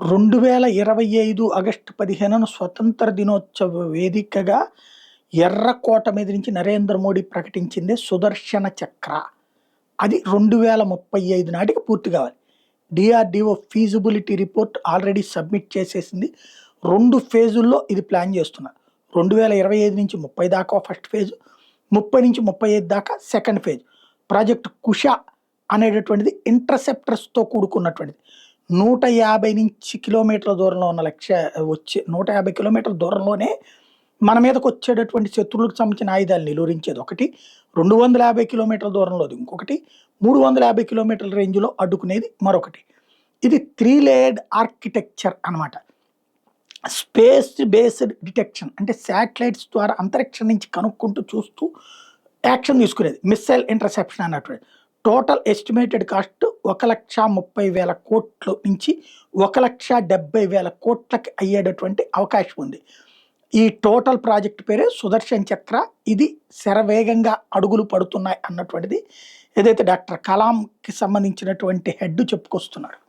2025 August 15న స్వతంత్ర దినోత్సవ వేదికగా ఎర్రకోట మీద నుంచి నరేంద్ర మోడీ ప్రకటించిందే సుదర్శన చక్ర. అది 2035 నాటికి పూర్తి కావాలి. DRDO feasibility report already submit చేసేసింది. 2 ఫేజుల్లో ఇది ప్లాన్ చేస్తున్నారు. 2025 నుంచి 30 దాకా ఫస్ట్ ఫేజ్, 30 నుంచి 35 దాకా సెకండ్ ఫేజ్. ప్రాజెక్ట్ కుష అనేటటువంటిది ఇంటర్సెప్టర్స్తో కూడుకున్నటువంటిది. 150 నుంచి కిలోమీటర్ల దూరంలో ఉన్న లక్ష్య వచ్చే 150 కిలోమీటర్ల దూరంలోనే మన మీదకి వచ్చేటటువంటి శత్రువులకు సంబంధించిన ఆయుధాలు నిలువరించేది ఒకటి, 250 కిలోమీటర్ల దూరంలోది ఇంకొకటి, 350 కిలోమీటర్ల రేంజ్లో అడ్డుకునేది మరొకటి. ఇది 3 లేయర్డ్ ఆర్కిటెక్చర్ అనమాట. స్పేస్ బేస్డ్ డిటెక్షన్ అంటే శాటిలైట్స్ ద్వారా అంతరిక్షం నుంచి కనుక్కుంటూ చూస్తూ యాక్షన్ తీసుకునేది. మిస్సైల్ ఇంటర్సెప్షన్ అన్నటువంటి టోటల్ ఎస్టిమేటెడ్ కాస్ట్ 1,30,000 కోట్ల నుంచి 1,70,000 కోట్లకి అయ్యేటటువంటి అవకాశం ఉంది. ఈ టోటల్ ప్రాజెక్ట్ పేరే సుదర్శన్ చక్ర. ఇది శరవేగంగా అడుగులు పడుతున్నాయి అన్నటువంటిది ఏదైతే డాక్టర్ కలాంకి సంబంధించినటువంటి హెడ్ చెప్పుకొస్తున్నారు.